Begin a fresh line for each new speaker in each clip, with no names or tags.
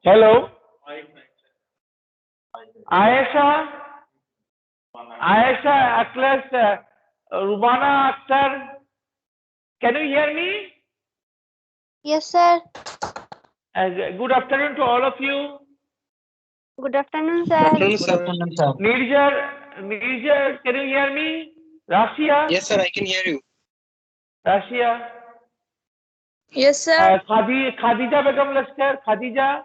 Hello. Ayesha. Ayesha Atlas. Rubana Akhtar. Can you hear me?
Yes, sir.
Good afternoon to all of you.
Good afternoon, sir.
Afternoon, sir.
Nirjar, can you hear me? Rashia.
Yes, sir, I can hear you.
Rashia.
Yes, sir.
Khadija Begum Lashkar. Khadija.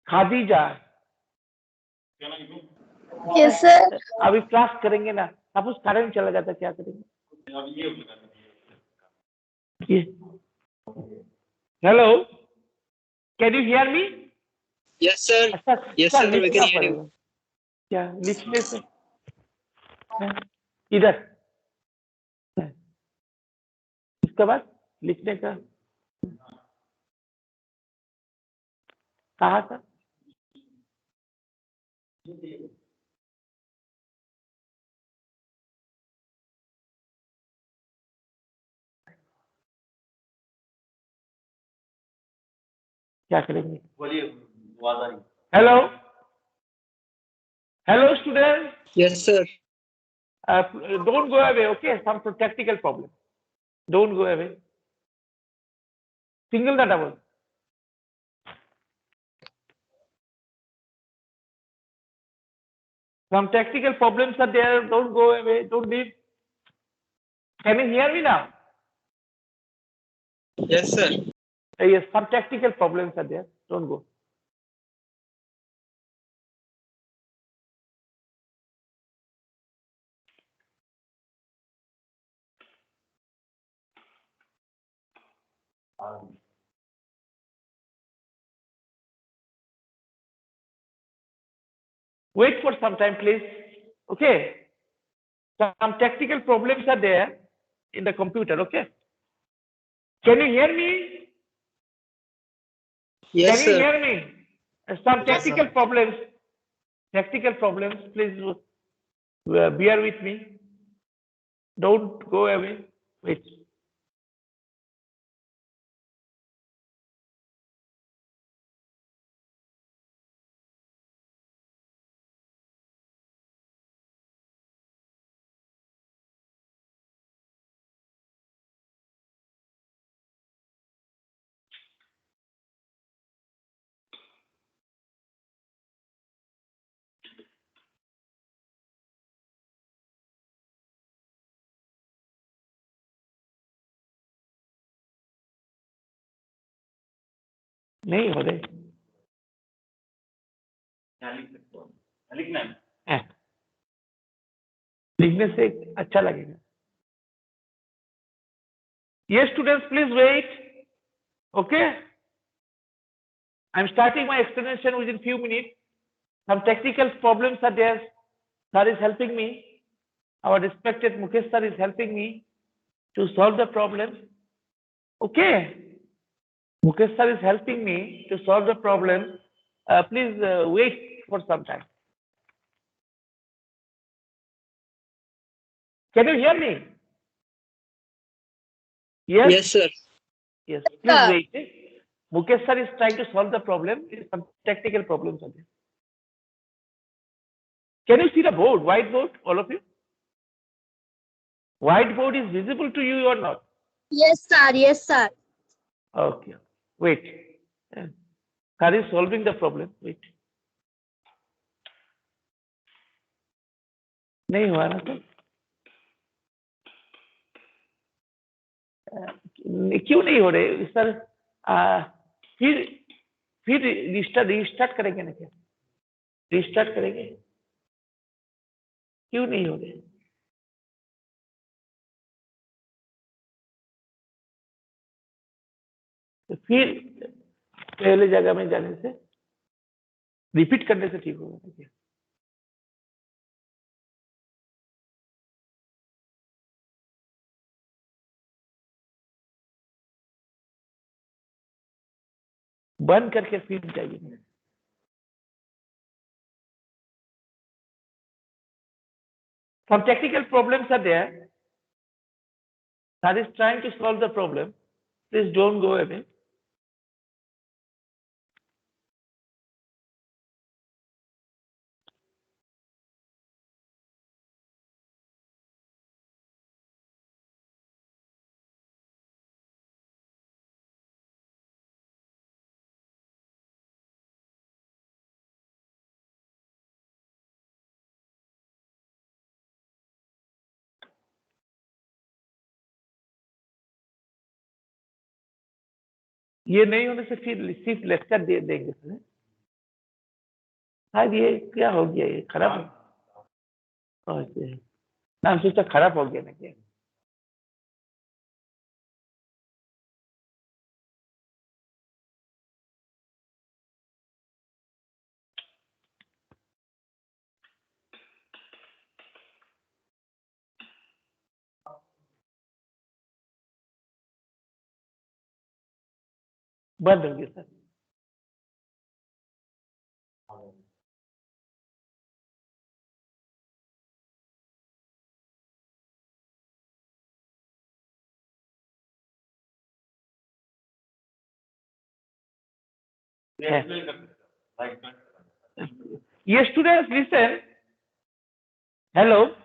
Khadija
Yes, sir.
अभी class करेंगे ना suppose current चला जाता क्या करेंगे hello can you hear me
Yes, sir. Yes, sir, we can hear you.
क्या लिखने से इधर इसके बाद लिखने का कहा था क्या करेंगे hello hello student
Yes, sir.
Don't go away, okay? Some technical problem. Don't go away. Single the double. Some technical problems are there. Don't go away. Don't leave. Can you hear me now?
Yes, sir.
Yes, some technical problems are there. Don't go. Wait for some time, please. Okay. Some technical problems are there in the computer. Okay. Can you hear me?
Yes,
Can you
sir.
hear me? Some
Yes, sir.
technical problems. Technical problems. Please bear with me. Don't go away. Wait. नहीं हो रहे लिखना है लिखने से अच्छा लगेगा Yes, students, please wait. Okay. I'm starting my explanation within few minutes. Some technical problems are there. Sir is helping me. Our respected Mukesh sir is helping me to solve the problem. Okay. Mukesh sir is helping me to solve the problem. Please wait for some time. Can you hear me? Yes.
Yes, sir.
Yes. Please wait. Mukesh sir is trying to solve the problem. Some technical problems are there. Can you see the board, whiteboard, all of you? Whiteboard is visible to you or not?
Yes, sir. Yes, sir.
Okay. Wait. Sir is solving the problem. Wait. नहीं हुआ ना तो क्यों नहीं हो रहे sir फिर restart करेंगे ना क्या रिस्टार्ट करेंगे क्यों नहीं हो रहे तो फिर पहले जगह में जाने से रिपीट करने से ठीक होगा क्या बंद करके फिर जाइए Some technical problems are there. That is trying to solve the problem. Please don't go away. ये नहीं होने से फिर सिर्फ लेक्चर दे देंगे सर। शायद ये क्या हो गया, ये खराब हो नाम सोचा खराब हो गया ना क्या। बंद हो गया sir. Yes, students, listen. Hello.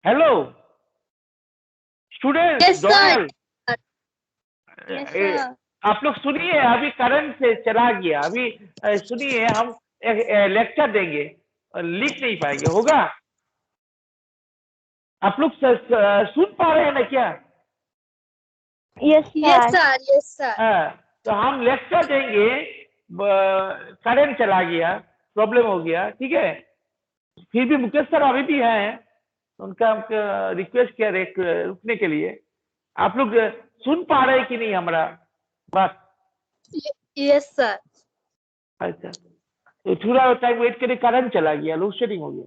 Hello. Students,
Yes, sir.
Donald.
Yes, sir.
आप लोग सुनिए, अभी करंट से चला गया। अभी सुनिए, हम लेक्चर देंगे, लिख नहीं पाएंगे, होगा। आप लोग सुन पा रहे हैं ना क्या?
Yes, sir. Yes, sir.
तो हम लेक्चर देंगे, करंट चला गया, प्रॉब्लम हो गया, ठीक है। फिर भी मुकेश सर अभी भी हैं, उनका रिक्वेस्ट किया रुकने के लिए। आप लोग सुन पा रहे हैं कि नहीं हमारा बात?
Yes, sir.
अच्छा, तो थोड़ा टाइम वेट करिए, करंट चला गया, लोड शेडिंग हो गया।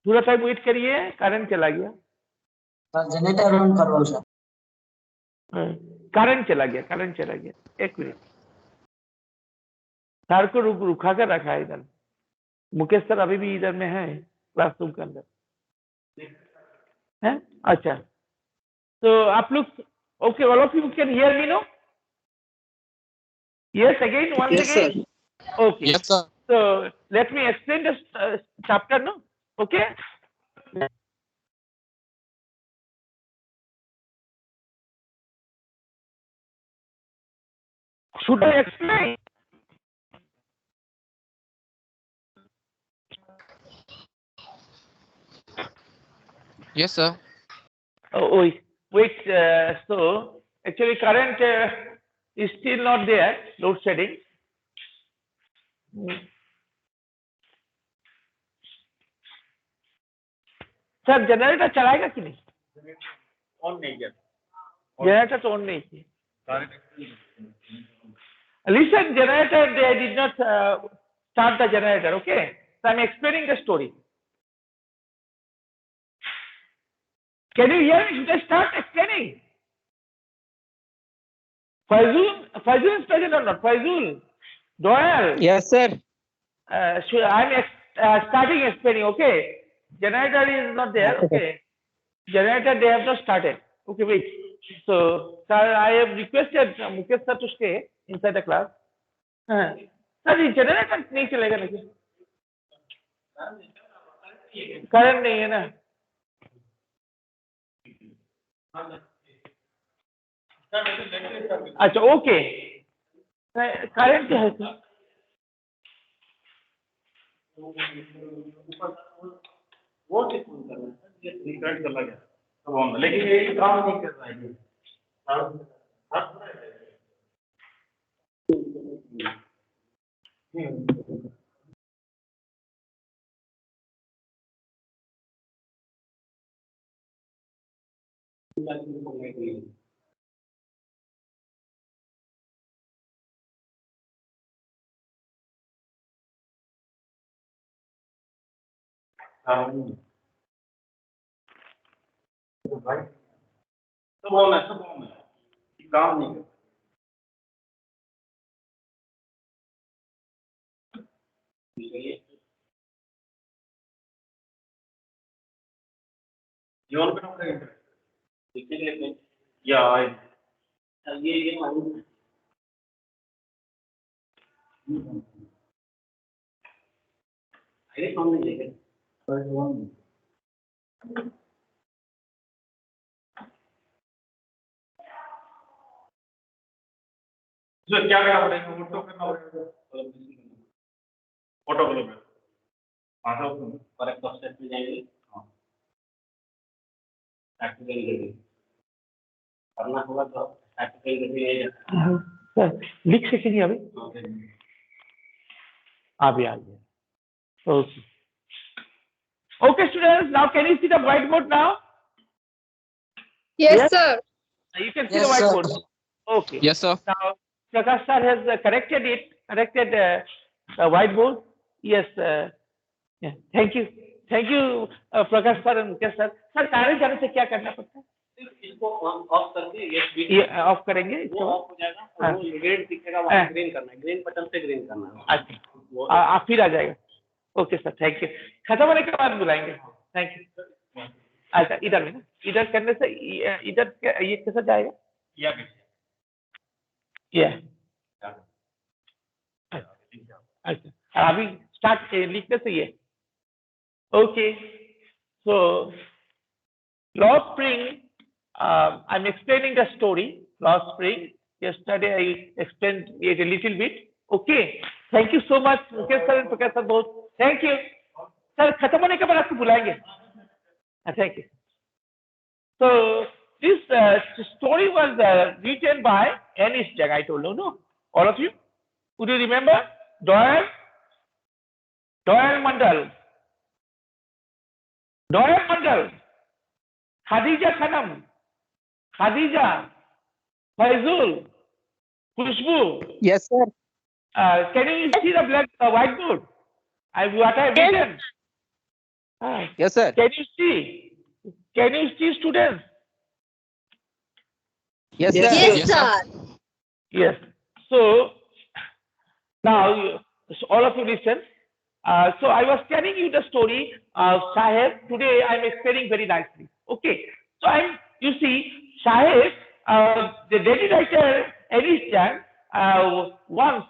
थोड़ा टाइम वेट करिए, करंट चला गया।
जनरेटर ऑन करो सर।
करंट चला गया, करंट चला गया। एक मिनट, सर को रुका कर रखा है इधर। मुकेश सर अभी भी इधर में है, क्लासरूम के अंदर है। अच्छा, तो आप लोग okay, all of you can hear me know? Yes, again, once
Yes,
again.
sir.
Okay.
Yes, sir.
So let me explain this chapter, no? Okay. Should I explain?
Yes, sir.
Oh, wait. So actually, current is still not there. Load shedding. Sir generator चलाएगा कि नहीं?
On नहीं किया,
generator तो on नहीं किया। Listen, generator, they did not start the generator, okay? So I'm explaining the story. Can you hear me? Should I start explaining? Faizul is present or not? Faizul, Doyle.
Yes, sir.
I'm starting explaining, okay? Generator is not there, okay? Generator, they have not started. Okay, wait. So, sir, I have requested Mukesh sir to stay inside the class. Sir, ये generator नहीं चलेगा ना? Current नहीं है ना? अच्छा, okay. Current है sir?
वो फोन कर रहा है, ये रिकॉर्ड चला गया तो ऑन, लेकिन ये काम नहीं कर रहा है। भाई सब ऑन है, सब ऑन है, काम नहीं कर। जीवन पे नौकरी इंटरेस्ट या ये मालूम है कौन नहीं लेकिन जो क्या करना पड़ेगा, फोटो करना पड़ेगा, फोटो करो पर एक वेबसाइट में जाएंगे। प्रैक्टिकल रीडिंग करना होगा तो प्रैक्टिकल रीडिंग
सर लिख सकेंगे अभी अभी आ गया okay okay students now can you see the whiteboard now
Yes,
Yes?
sir.
You can see
Yes,
the
sir.
whiteboard okay
Yes, sir.
now Prakash sir has corrected the whiteboard yes yeah. Thank you Prakash sir and Mukesh sir sir कार्य जाने से क्या करना पड़ता है
इसको of करके ये
ऑफ करेंगे
वो ऑफ हो जाएगा वो ग्रीन दिखेगा वहां ग्रीन करना है ग्रीन बटन से ग्रीन करना है
अच्छा आप फिर आ जाएगा ओके सर थैंक यू खत्म होने के बाद बुलाएंगे थैंक यू अच्छा इधर में ना इधर करने से इधर ये कैसा जाएगा
या
ये अच्छा अभी स्टार्ट लिखने से ये okay so last spring I'm explaining the story last spring yesterday I explained it a little bit okay thank you so much Mukesh sir and Prakash sir both thank you sir खत्म होने के बाद आपको बुलाएंगे thank you so this story was written by Ernest Jung I told you no all of you would you remember Doyle Mandal Khadija Khanam Khadija Faizul Khushbu
Yes, sir.
can you see the whiteboard what I have written
Yes, sir.
can you see students
Yes, sir.
Yes, sir.
yes so now so all of you listen so I was telling you the story Sahib today I am explaining very nicely okay so you see Sahib the lady writer Ernest Jung once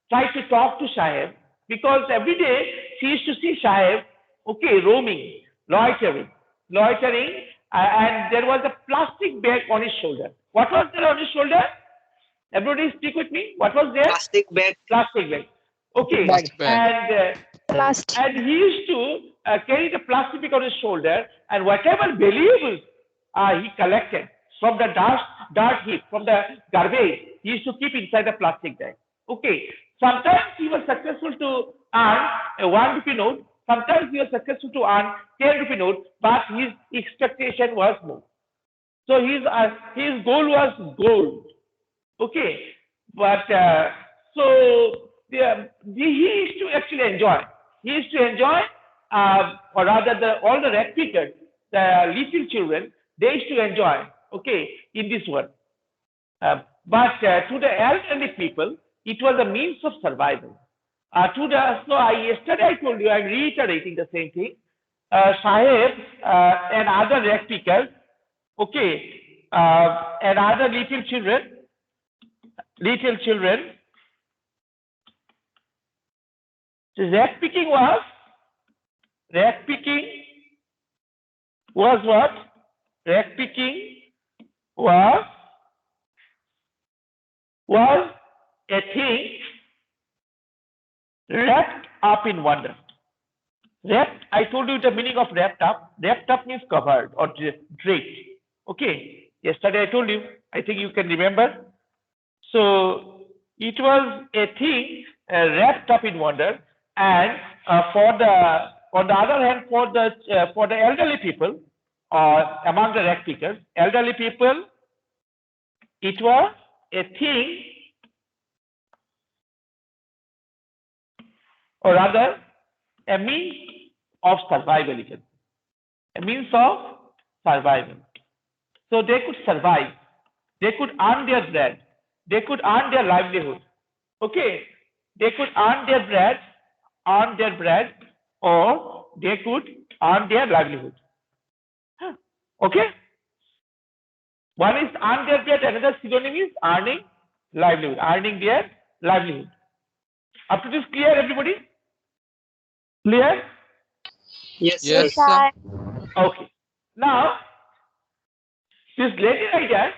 tried to talk to Sahib because every day she used to see Sahib okay roaming loitering and there was a plastic bag on his shoulder what was there on his shoulder everybody speak with me what was there
Plastic bag.
plastic bag okay
Plastic bag.
and he used to carry the plastic bag on his shoulder and whatever valuables he collected from the dirt heap from the garbage he used to keep inside the plastic bag okay sometimes he was successful to earn a 1 rupee note sometimes he was successful to earn 10 rupee note but his expectation was more so his goal was gold okay but so he used to actually enjoy or rather all the red pickers the little children they used to enjoy okay in this world but to the elderly people it was a means of survival yesterday I told you I'm reiterating the same thing Sahib and other red pickers okay and other little children rat picking was what rat picking was a thing wrapped up in wonder wrapped I told you the meaning of wrapped up means covered or draped okay yesterday I told you I think you can remember so it was a thing wrapped up in wonder and on the other hand for the elderly people among the rat pickers elderly people it was a thing or rather a means of survival a means of survival so they could survive they could earn their bread they could earn their livelihood okay they could earn their bread or they could earn their livelihood okay one is earn their bread another synonym is earning their livelihood up to this clear everybody clear
Yes, sir.
Yes, sir.
okay now this lady writer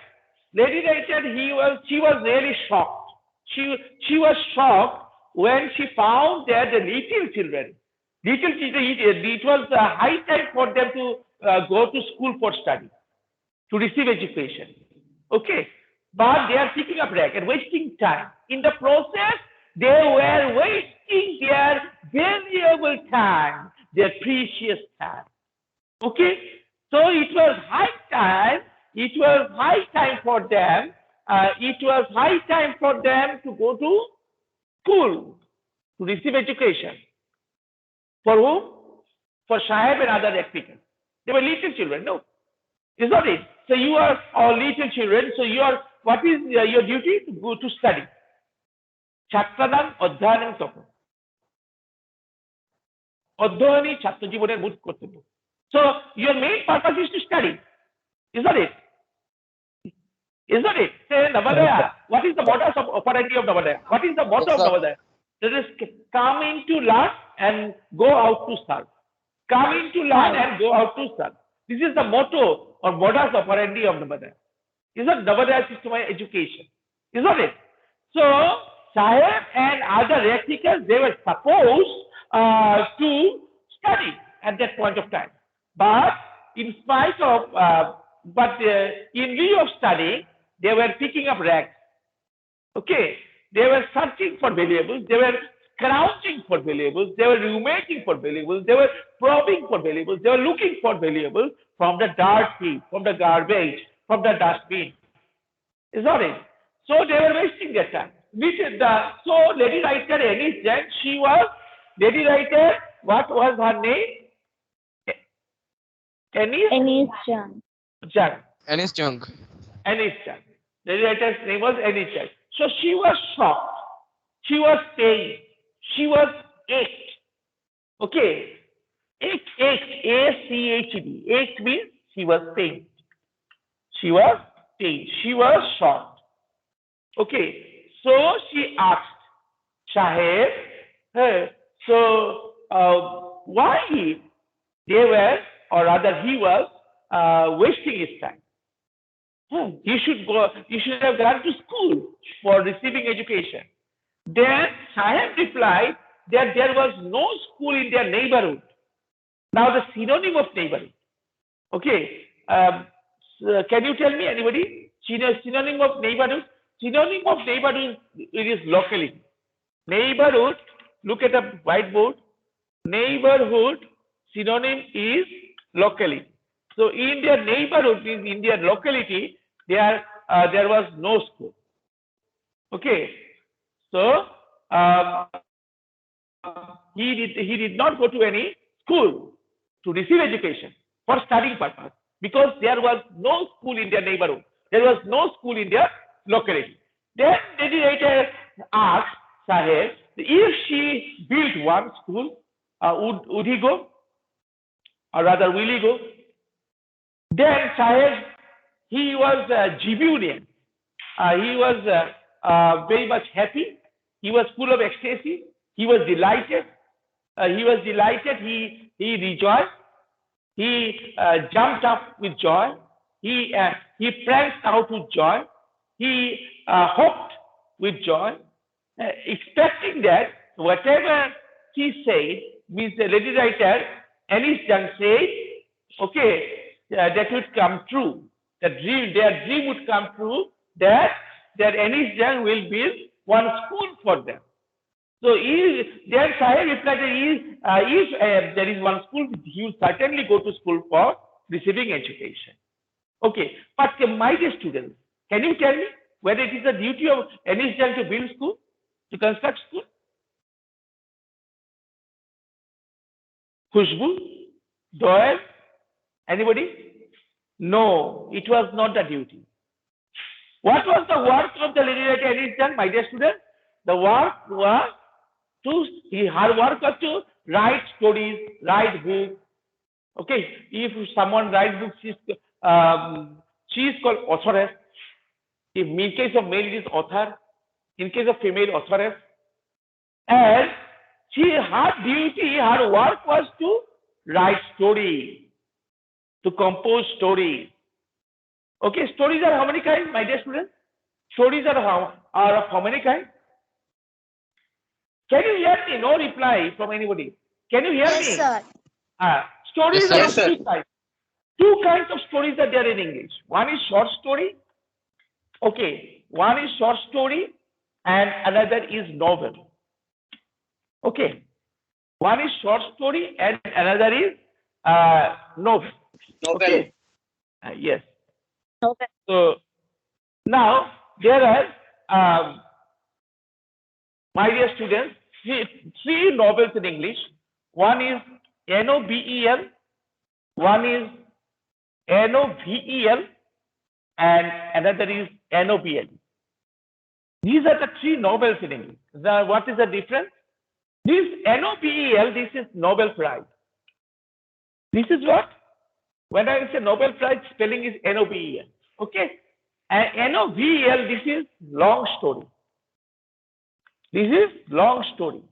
she was really shocked she was shocked when she found that the little children Little children, it was high time for them to go to school for study, to receive education. Okay, but they are picking up rag and wasting time. In the process, they were wasting their valuable time, their precious time. Okay, so it was high time. It was high time for them. It was high time for them to go to school to receive education. For whom? For Sahib and other applicants. They were little children, no? Is not it? So you are all little children. So you are. What is your duty? To go to study. Chhatranam Adhyanam Tapa. Adhyani Chhatra Jiboner Mud Kortobbo. So your main purpose is to study. Is not it? Is not it? Say Navodaya. What is the modus operandi of Navodaya? What is the motto of Navodaya? That is come in to learn and go out to serve. Come in to learn and go out to serve. This is the motto or modus operandi of Navodaya. Is not Navodaya system of education. Is not it? So Sahib and other rectificators, they were supposed to study at that point of time. But in spite of, in lieu of studying, they were picking up rags. Okay, they were searching for valuables. They were crouching for valuables. They were ruminating for valuables. They were probing for valuables. They were looking for valuables from the dirt heap, from the garbage, from the dustbin. Is not it? So they were wasting their time. So lady writer Ennis Jung, she was lady writer. What was her name?
Ennis Jung.
Ennis Jung.
Ennis Jung. Lady writer's name was Ennis Jung. So she was shocked. She was pained. She was ached. Okay. Ached, A-C-H-E-D. Ached means she was pained. She was pained. She was shocked. Okay. So she asked Sahib, why they were, or rather he was, wasting his time. He should have gone to school for receiving education. Then Sahib replied that there was no school in their neighborhood. Now the synonym of neighborhood. Okay. Can you tell me, anybody? Synonym of neighborhood? Synonym of neighborhood is locality. Neighborhood, look at the whiteboard. Neighborhood synonym is locality. So in their neighborhood, in their locality, there was no school. Okay. So he did not go to any school to receive education for studying purpose because there was no school in their neighborhood. There was no school in their locality. Then the narrator asked Sahib, if she built one school, would he go? Or rather, will he go? Then Sahib, he was jubilant. He was very much happy. He was full of ecstasy. He was delighted. He rejoiced. He jumped up with joy. He pranced out with joy. He hopped with joy, expecting that whatever he said, means the lady writer Ennis Jung said, okay, that would come true. Their dream would come true that Ennis Jung will build one school for them. So then Sahib replied that if there is one school, he will certainly go to school for receiving education. Okay, but my dear students, can you tell me whether it is the duty of Ennis Jung to build school, to construct school? Khushbu? Doyle? Anybody? No, it was not the duty. What was the work of the lady writer Ennis Jung, my dear students? The work was her work was to write stories, write books. Okay, if someone writes books, she is called authoress. In case of male, it is author. In case of female, authoress. And her duty, her work was to write stories, to compose stories. Okay, stories are how many kinds, my dear students? Stories are of how many kinds? Can you hear me? No reply from anybody. Can you hear
Yes,
me?
sir.
Stories
Yes,
are
sir.
of two types. Two kinds of stories are there in English. One is short story. Okay. One is short story and another is novel. Okay. One is short story and another is novel.
Novel.
Okay. Yes.
Okay.
So now there are, my dear students, three novels in English. One is NOBEL, one is NOVEL, and another is NOBL. These are the three novels in English. What is the difference? This NOBEL, this is Nobel Prize. This is what? When I say Nobel Prize, spelling is NOBEL. Okay? And NOVEL, this is long story. This is long story.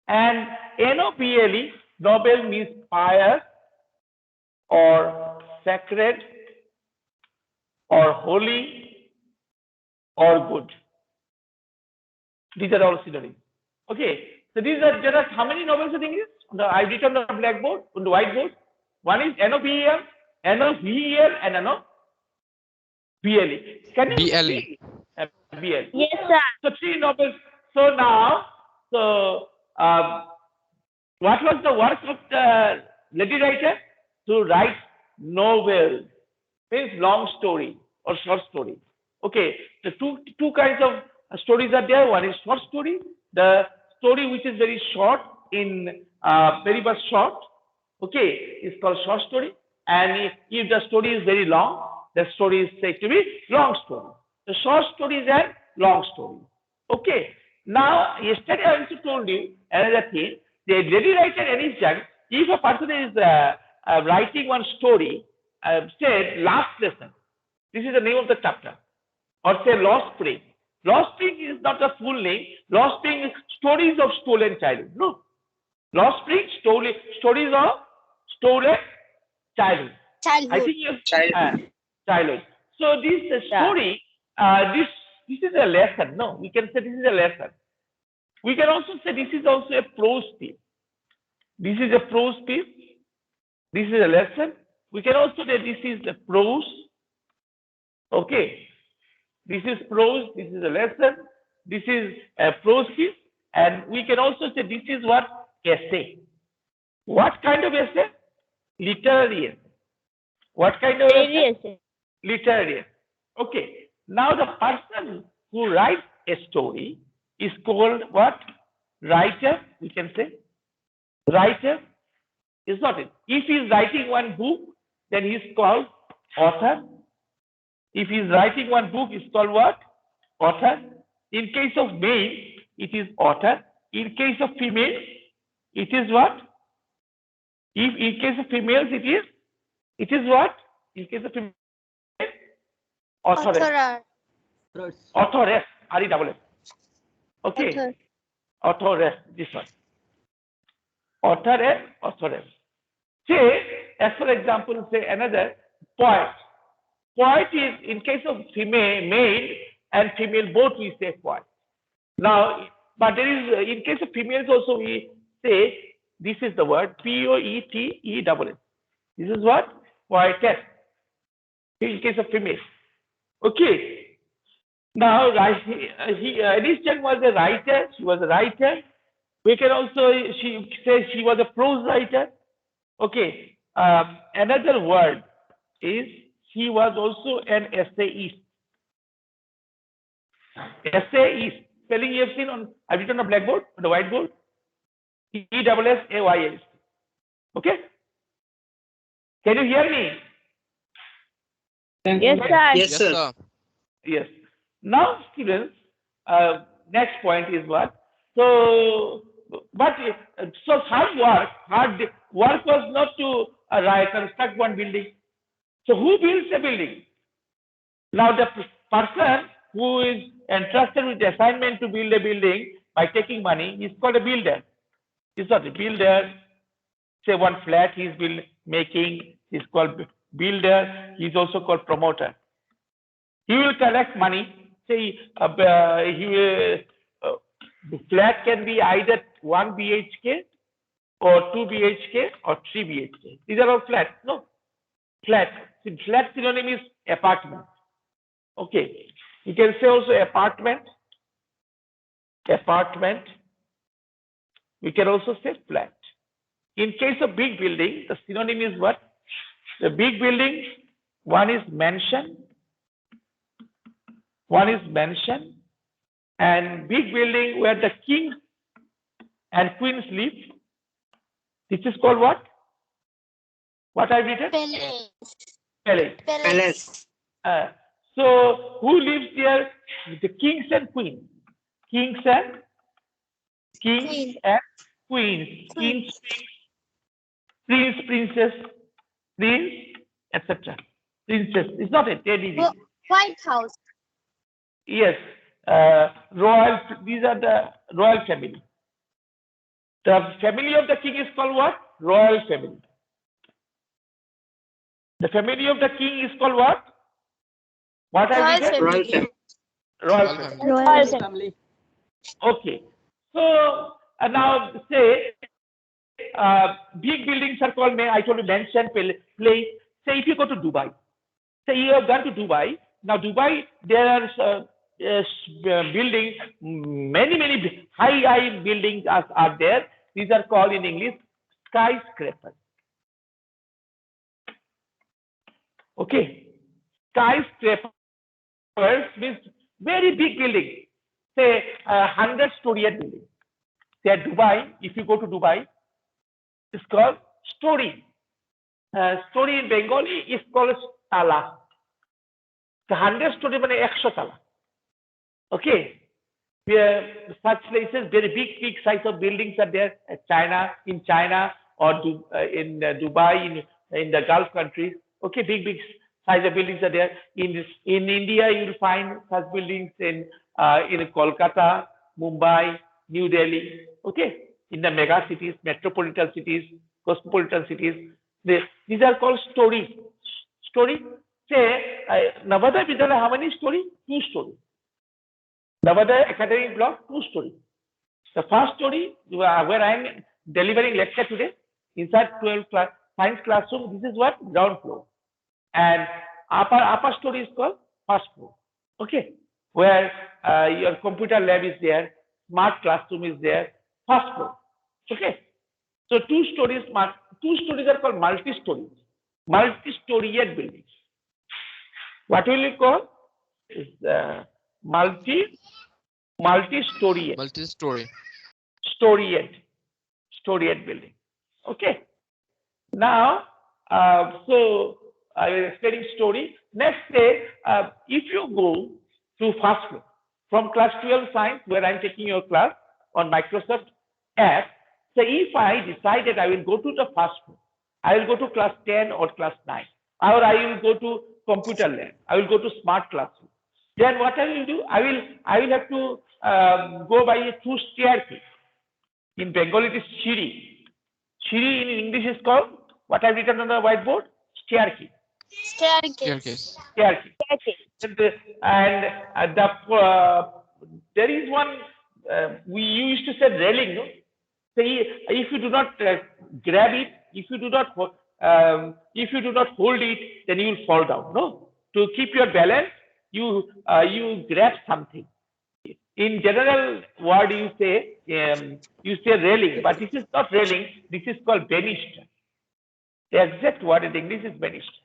And NOBLE, Nobel means pious or sacred or holy or good. These are all synonyms. Okay. So these are, there are how many novels in English? I written on the blackboard, on the whiteboard. One is NOBEL, NOVEL, and NOBLE. Can you
BLE.
see? BLE.
Yes, sir.
So three novels. So now, what was the work of the lady writer? To write novels, means long story or short story. Okay, the two kinds of stories are there. One is short story, the story which is very short in very much short. Okay, is called short story. And if the story is very long, the story is said to be long story. The short stories are long story. Okay. Now, yesterday I also told you another thing. The lady writer Aniston, if a person is writing one story, said last lesson. This is the name of the chapter. Or say Lost Spring. Lost Spring is not the full name. Lost Spring is stories of stolen childhood. No. Lost Spring, stories of stolen childhood. I think you childhood. So this story, this is a lesson. No, we can say this is a lesson. We can also say this is also a prose piece. This is a prose piece. This is a lesson. We can also say this is the prose. Okay. This is prose. This is a lesson. This is a prose piece. And we can also say this is what? Essay. What kind of essay? Literary essay. What kind of essay? Literary. Okay. Now the person who writes a story is called what? Writer, we can say. Writer is not it. If he is writing one book, then he is called author. If he is writing one book, it's called what? Author. In case of male, it is author. In case of female, it is what? If in case of females, it is what? In case of female, authoress. Authoress. R-E-S-S. Okay. Authoress. This one. Authoress. Authoress. Say, as for example, say another poet. Poet is in case of female, male and female both we say poet. Now, but there is in case of females also we say this is the word Poetess. This is what? Poetess. In case of females. Okay. Now, Aniston was a writer. She was a writer. We can also say she was a prose writer. Okay. Another word is she was also an essayist. Essayist. Spelling you have seen on, I've written on the blackboard, on the whiteboard. E-S-S-A-Y-S. Okay? Can you hear me?
Yes, sir.
Yes, sir.
Yes. Now, students, next point is what? So, but so hard work was not to construct one building. So, who builds a building? Now, the person who is entrusted with the assignment to build a building by taking money is called a builder. He's not a builder. Say one flat he's making is called builder. He's also called promoter. He will collect money. Say the flat can be either 1 BHK or 2 BHK or 3 BHK. These are all flats, no? Flat. Flat synonym is apartment. Okay. You can say also apartment. Apartment. We can also say flat. In case of big building, the synonym is what? The big building, one is mansion. One is mansion. And big building where the king and queens live. This is called what? What I've written?
Palace.
Palace.
Palace.
So who lives there? The kings and queens. Kings and
Queen.
queens.
Queen.
Kings, prince, princess, prince, etc. Princess. It's not a teddy bear.
White House.
Yes. Royal. These are the royal family. The family of the king is called what? Royal family. The family of the king is called what? What I
Royal
written?
Royal
family.
family.
Royal family.
Royal family.
Okay. So now say big buildings are called, I told you, mansion, place. Say if you go to Dubai. Say you have gone to Dubai. Now Dubai, there are buildings, many high buildings are there. These are called in English skyscrapers. Okay. Skyscrapers means very big building. Say 100-story building. Say at Dubai, if you go to Dubai, it's called story. Story in Bengali is called tala. The 100-story means 100 tala. Okay. Where such places, very big size of buildings are there at in China or in Dubai, in the Gulf countries. Okay, big size of buildings are there. In India, you will find such buildings in Kolkata, Mumbai, New Delhi. Okay, in the mega cities, metropolitan cities, cosmopolitan cities. These are called stories. Story. Say Navodaya Vidyalaya, how many story? 2 stories. Navodaya Academic Block, 2 stories. The first story where I am delivering lecture today, inside 12th class, science classroom, this is what? Ground floor. And upper story is called first floor. Okay. Where your computer lab is there, smart classroom is there, first floor. Okay. So 2 stories are called multi-stories. Multi-storied buildings. What will you call? Is multi-story. Storied building. Okay. Now, so I was explaining story. Next day, if you go to first floor from class 12 science, where I'm taking your class on Microsoft app, so if I decided I will go to the first floor, I will go to class 10 or class 9, or I will go to computer lab, I will go to smart classroom. Then what I will do? I will have to go by a 2 staircase. In Bengali, it is Chiri. Chiri in English is called, what I've written on the whiteboard? Staircase.
Staircase.
And there is one, we used to say railing, no? So if you do not grab it, if you do not hold it, then you will fall down, no? To keep your balance, you grab something. In general word, you say railing, but this is not railing. This is called banister. The exact word in English is banister.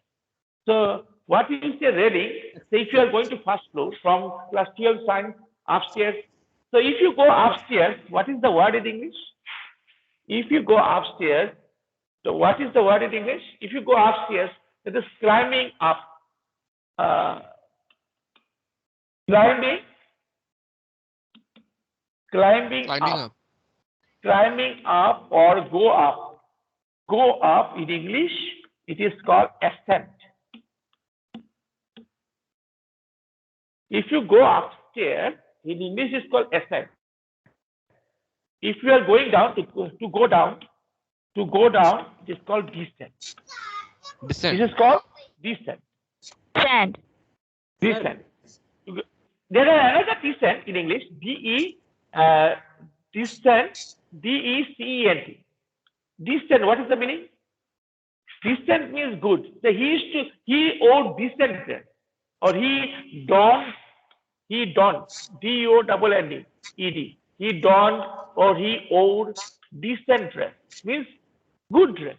So what you say railing? So if you are going to first floor from class 12 science upstairs. So if you go upstairs, what is the word in English? If you go upstairs, so what is the word in English? If you go upstairs, it is climbing up. Climbing up or go up. Go up in English, it is called ascent. If you go upstairs, in English it's called ascent. If you are going down, to go down, it is called descent. This is called descent. Descent. There are another descent in English, descent, DECENT. Decent, what is the meaning? Decent means good. So he owed decent dress, or he donned, D-O-N-N-E-D. He donned or he owed decent dress, means good dress,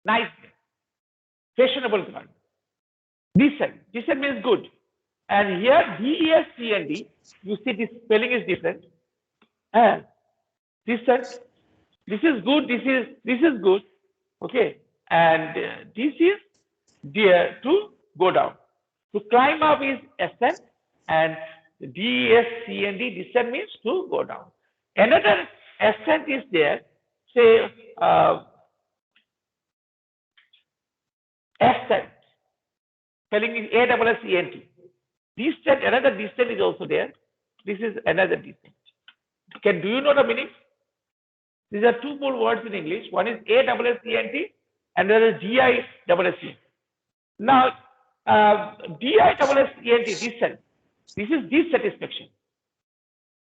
nice dress, fashionable garment. Decent means good. And here D-E-S-C-N-D, you see the spelling is different. And decent, this is good, this is good, okay, and this is dear, to go down. To climb up is ascent, and D-E-S-C-N-D, descent means to go down. Another ascent is there, say ascent, spelling is A-S-S-E-N-T. Descent, another descent is also there. This is another descent. Do you know the meaning? These are two more words in English. One is A-S-S-E-N-T and another is D-I-S-S-E-N-T. Now, D-I-S-S-E-N-T, descent. This is dissatisfaction.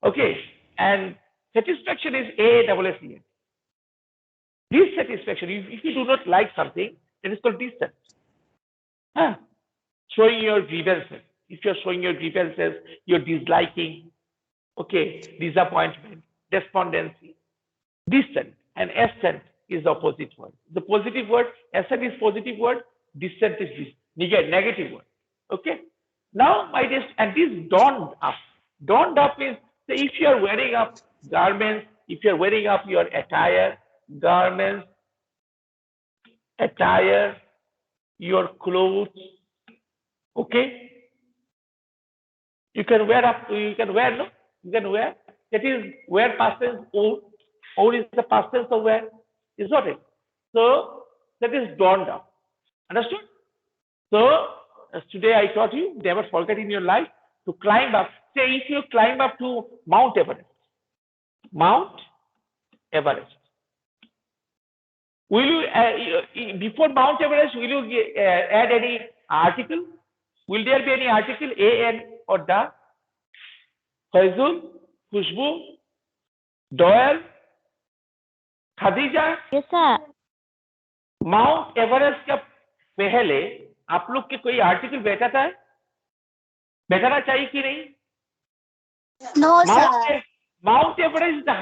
Okay, and satisfaction is A-S-S-E-N-T. Dissatisfaction, if you do not like something, it is called dissent. Showing your grievances. If you're showing your grievances, you're disliking, okay, disappointment, despondency, dissent, and assent is the opposite word. The positive word, assent is positive word, dissent is negative word. Okay. Now, and this donned up. Donned up is, say, if you are wearing up garments, if you are wearing up your attire, garments, attire, your clothes, okay. You can wear, no? You can wear. That is wear past tense, own. Own is the past tense of wear. Is not it? So that is donned up. Understood? So today I taught you, never forget in your life to climb up. Say if you climb up to Mount Everest. Mount Everest. Will you, before Mount Everest, will you add any article? Will there be any article, A-N or the? Faizul, Khushbu, Doyle, Khadija?
Yes, sir.
Mount Everest का पहले आप लोग के कोई article बैठाता है? बैठाना चाहिए कि नहीं?
No, sir.
Mount Everest is the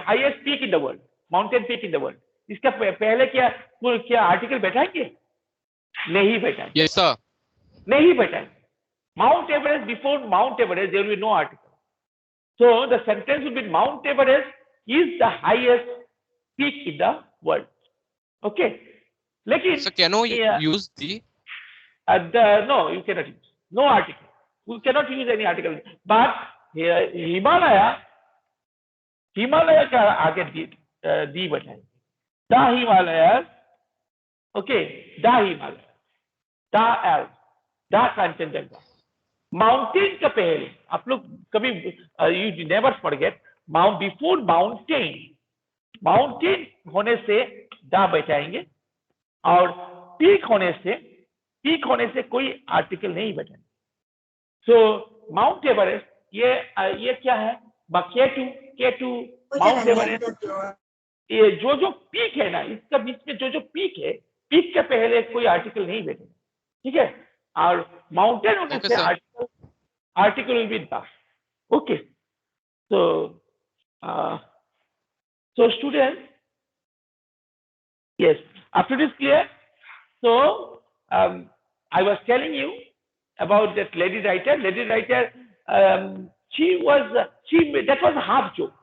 highest peak in the world, mountain peak in the world. इसका पहले क्या आर्टिकल बैठाएंगे? नहीं बैठाएंगे.
Yes, sir.
नहीं बैठाएंगे. Mount Everest, before Mount Everest, there will be no article. So the sentence will be Mount Everest is the highest peak in the world. Okay. लेकिन
So can we use the?
No, you cannot use. No article. You cannot use any article. But Himalaya का आगे दी बैठाएंगे. The Himalayas. Okay. The Himalayas. The Alps. The Kanchenjunga. Mountain का पहले आप लोग कभी you never forget before mountain होने से दा बैठाएंगे और पीक होने से कोई आर्टिकल नहीं बैठाएंगे. सो माउंट एवरेस्ट ये क्या है? K2 माउंट एवरेस्ट, ये जो पीक है ना, इसका बीच में जो पीक है, पीक के पहले कोई आर्टिकल नहीं बैठेगा. ठीक है. और माउंटेन होने से article will be the. Okay. So students, yes, after this clear. So I was telling you about that lady writer. That was a half joke.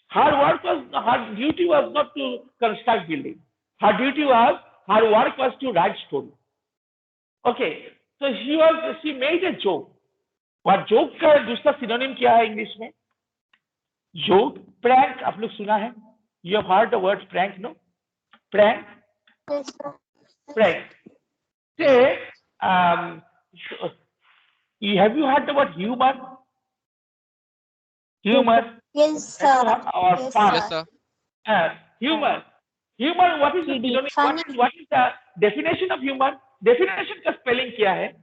Her duty was not to construct building. Her work was to write story. Okay, so she made a joke. और joke का दूसरा synonym क्या है English में? Joke, prank. आप लोग सुना है? You have heard the word prank, no? Prank.
Yes, sir.
Prank. Say, have you heard the word humor? Humor.
Yes, sir.
Or
Yes,
fun.
Yes, sir.
Humor. Humor. What is the synonym? What is the definition of humor? Definition का spelling क्या है?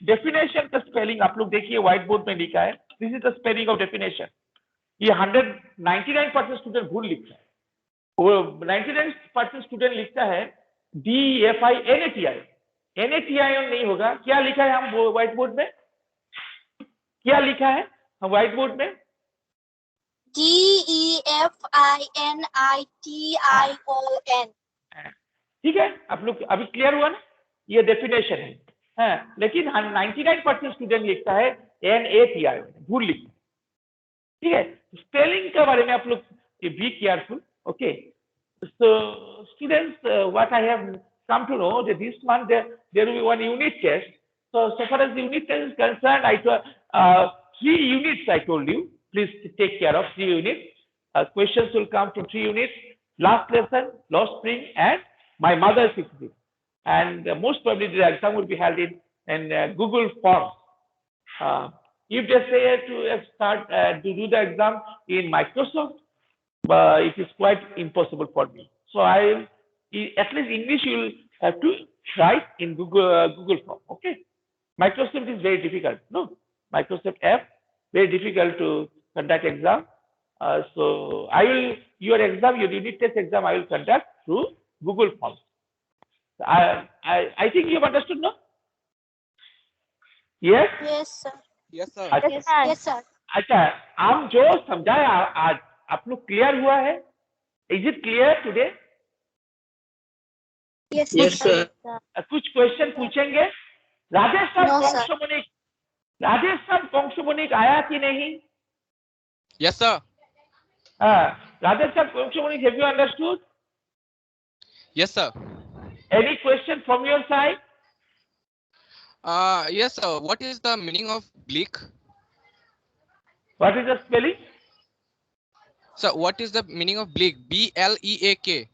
Definition का spelling आप लोग देखिए white board में लिखा है. This is the spelling of definition. ये 199% स्टूडेंट भूल लिखता है। वो 99% स्टूडेंट लिखता है DFINATI। NATI नहीं होगा। क्या लिखा है हम व्हाइट बोर्ड में? क्या लिखा है हम व्हाइट बोर्ड में?
DEFINITION।
ठीक है, आप लोग अभी क्लियर हुआ ना? ये डेफिनेशन है। हाँ, लेकिन 99% स्टूडेंट लिखता है NATI, भूल लिखता है। ठीक है, स्पेलिंग के बारे में आप लोग be careful. Okay, so students, what I have come to know that this month there will be one unit test. So far as the unit test is concerned, 3 units I told you. Please take care of 3 units. Questions will come from 3 units: last lesson, last spring, and my mother's history. And most probably the exam will be held in Google Forms. If they say to start to do the exam in Microsoft, but it is quite impossible for me. So at least English you will have to write in Google Form. Okay, Microsoft is very difficult. No, Microsoft app very difficult to conduct exam. So your unit test exam I will conduct through Google Form. I think you have understood, no? Yes.
Yes, sir.
Yes, sir.
Yes, sir.
अच्छा, हम जो समझाए आज आप लोग clear हुआ है? Is it clear today?
Yes,
Yes, sir.
कुछ क्वेश्चन पूछेंगे? राजेश
No,
साहब
sir.
कॉन्सोमोनिक आया कि नहीं?
Yes, sir.
राजेश साहब कॉन्सोमोनिक, have you understood?
Yes, sir.
Any question from your side?
Yes, sir. What is the meaning of bleak?
What is the spelling?
Sir, what is the meaning of bleak? BLEAK.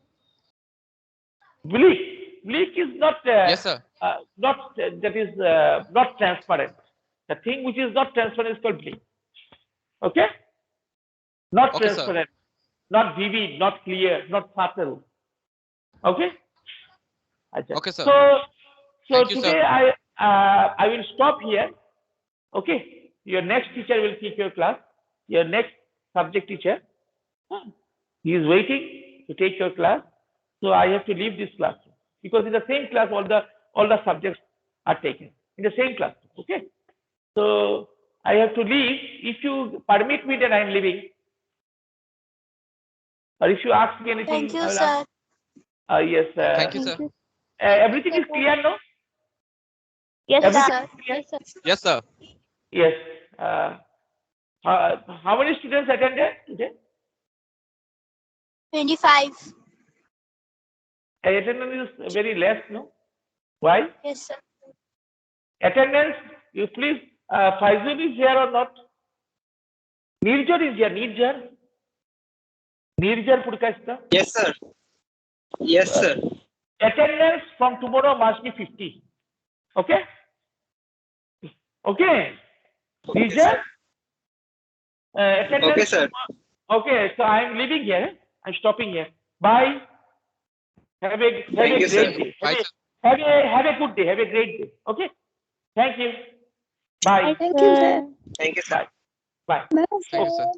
Bleak. Bleak is not.
Yes, sir.
That is not transparent. The thing which is not transparent is called bleak. Okay? Not
Okay, sir.
transparent, not vivid, not clear, not subtle. Okay?
Okay, sir.
So
Thank you,
today
sir.
I will stop here. Okay? Your next teacher will teach your class. Your next subject teacher, he is waiting to take your class. So I have to leave this class because in the same class all the subjects are taken in the same class. Okay? So I have to leave. If you permit me, then I am leaving. Or if you ask me anything,
Thank you,
I will
sir.
yes.
Thank you, sir.
Everything is clear, no?
Yes,
Everything
sir.
is clear?
Yes, sir.
Yes. How many students attended today?
25.
Attendance is very less, no? Why?
Yes, sir.
Attendance, you please, Faizul is here or not? Nirjar is here, Nirjar Purkasta.
Yes, sir. Yes, sir.
Attendance from tomorrow must be 50. Okay? Okay. Nirjar? Attendance.
Okay, sir.
Okay, so I am leaving here. I'm stopping here. Bye. Have a
Thank you, sir.
great day.
Bye, sir.
Have a good day. Have a great day. Okay. Thank you. Bye.
Thank you, sir.
Thank you, sir.
Bye.
Thank you, sir.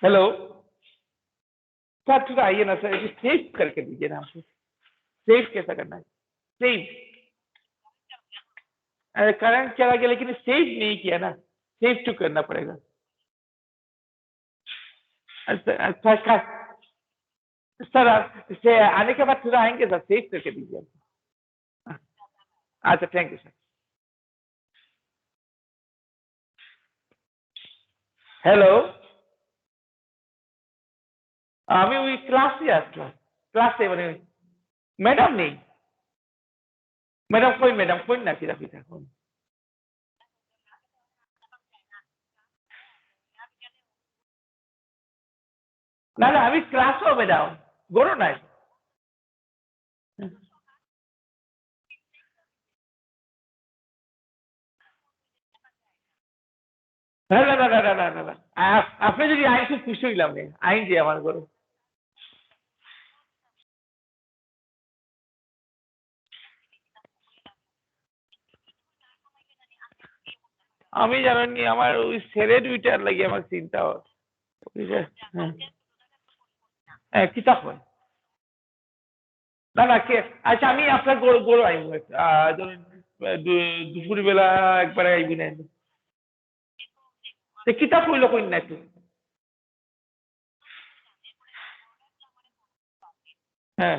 Hello sir, थोड़ा आइए ना sir, save करके दीजिए ना हमको। Save कैसा करना है? सेव करंट चला गया लेकिन सेव नहीं किया ना, सेव टू करना पड़ेगा। अच्छा सर, इससे आने के बाद थोड़ा आएंगे सर, सेव करके दीजिए। अच्छा, थैंक यू सर। हेलो, আমি ওই ক্লাসে আসলাম, ক্লাসে মানে ম্যাডাম নেই। मैडम कोई ना किरा पिता कोई ना ना अभी क्लास हो मैडम गोरो ना না না না না না না না আপনি যদি আইন খুব খুশি হইলাম রে আইন যে আমার ঘরে আমি জানি আমার ওই ছেলে দুইটার লাগি আমার চিন্তা হয় হ্যাঁ কিতাব হয় না না কে আচ্ছা আমি আপনার গরু আইব ধরুন দুপুর বেলা একবারে আইবি না কিতাব হইল কই না একটু হ্যাঁ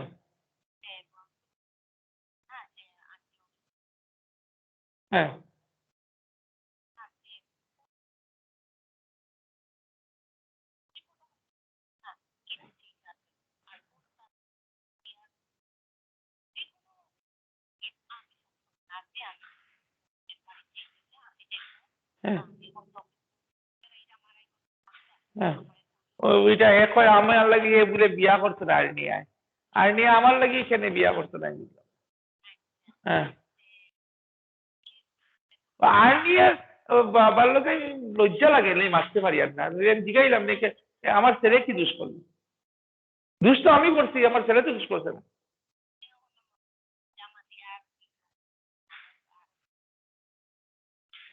হ্যাঁ হ্যাঁ হ্যাঁ ওইটা এক হয় আমার লাগি বলে বিয়া করছে না আর্নিয়া আমার লাগি এখানে বিয়া করছে না হ্যাঁ আর্নিয়ার বাবার লোকে লজ্জা লাগে নেই মারতে পারি আর না জিগাইলাম নাকি আমার ছেলে কি দুষ করলো দুষ তো আমি করছি আমার ছেলে তো দুষ করছে না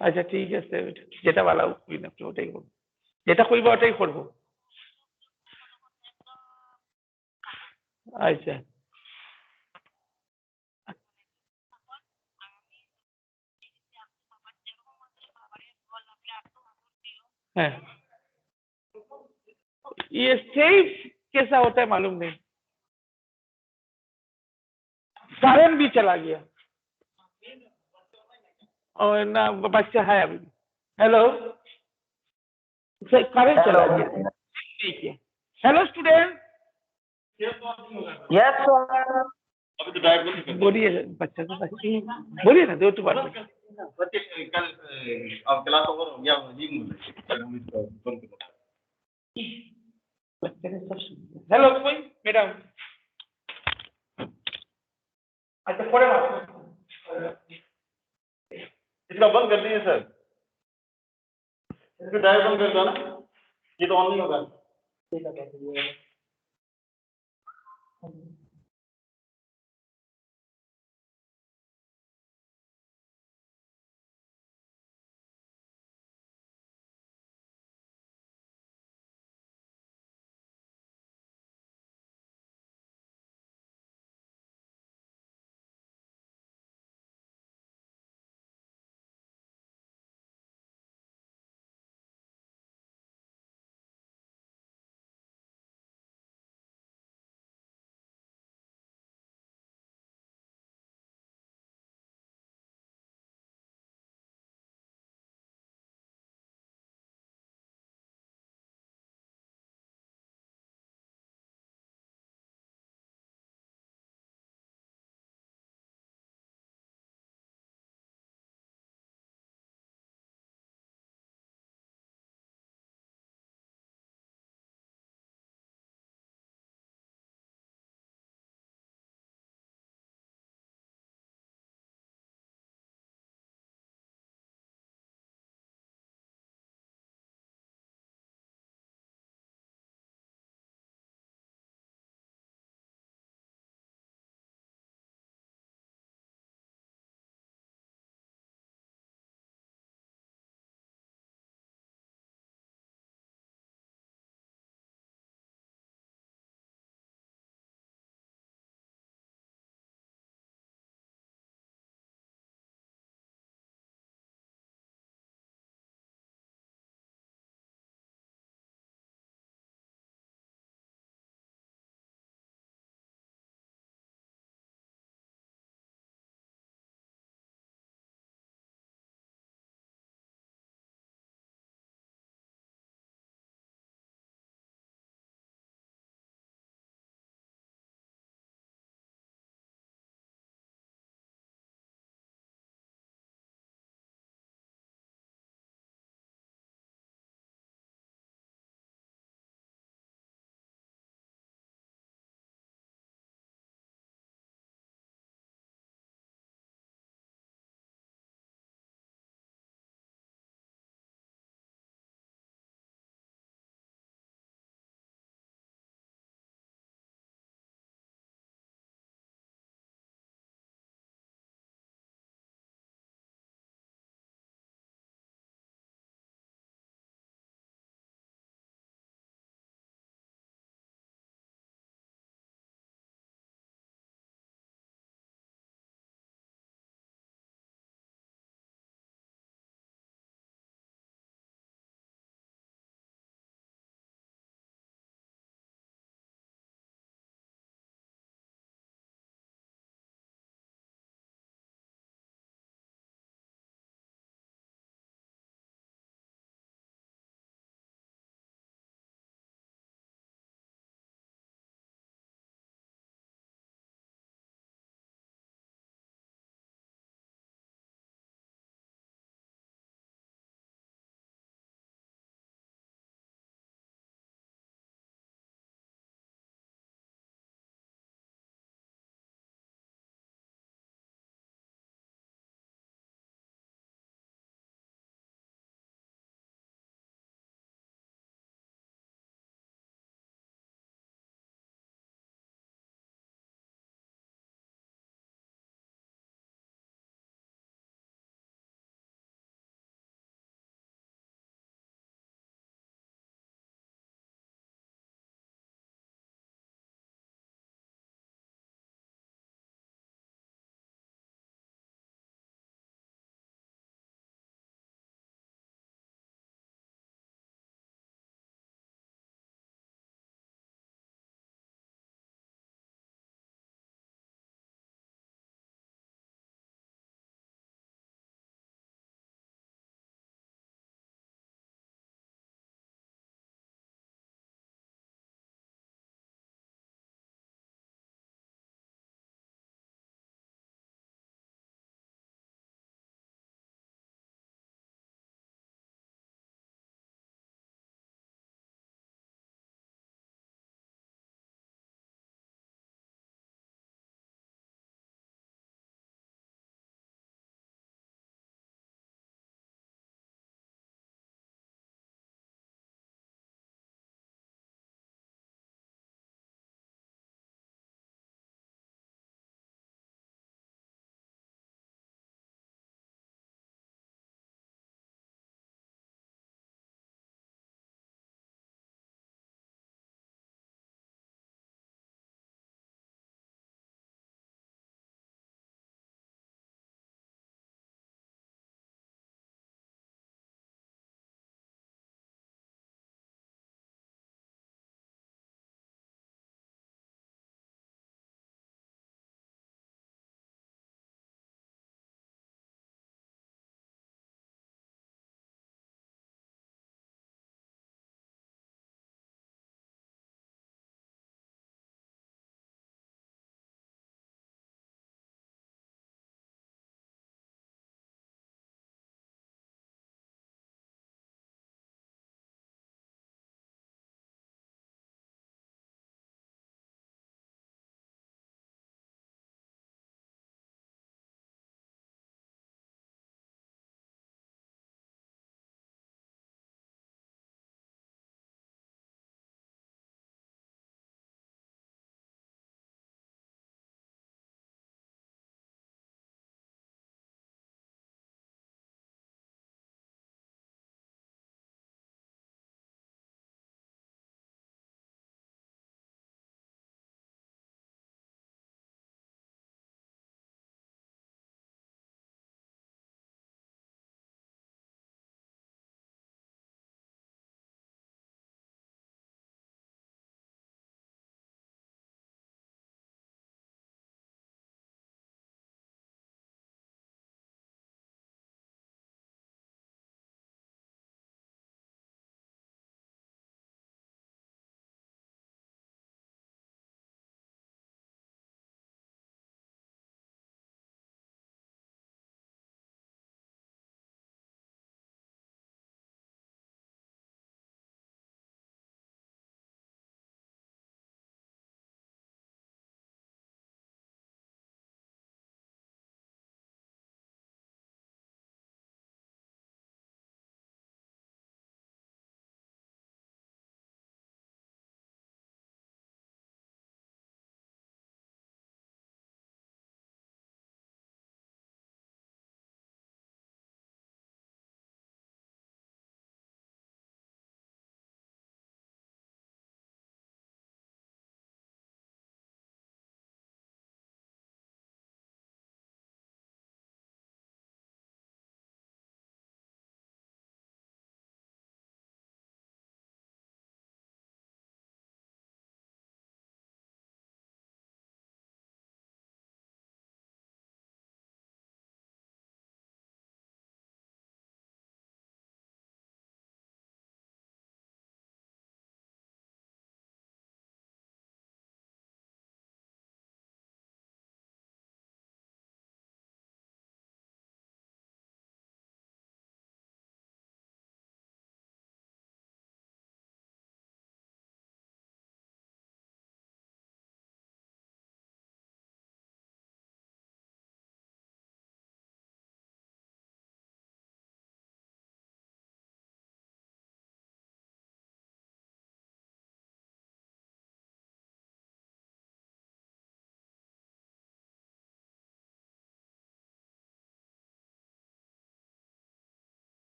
আচ্ছা ঠিক আছে যেটা ভালো কই না ওটাই করবো যেটা কইবা ওটাই করবো আচ্ছা हाँ ये सेफ कैसा होता है मालूम नहीं करंट भी चला गया और ना बच्चा है अभी हेलो करंट चला गया ठीक है हेलो स्टूडेंट
यस सर
अभी तो डायग्नोस
बोलिए बच्चा को बोलिए ना दो तो बात
बच्चे कल अब क्लास ओवर हो गया जी
बच्चे ने सब सुन लिया हेलो कोई मैडम अच्छा पढ़े बात
इसका बंद कर दीजिए सर इसको डायरेक्ट बंद कर दो ना ये तो ऑन नहीं होगा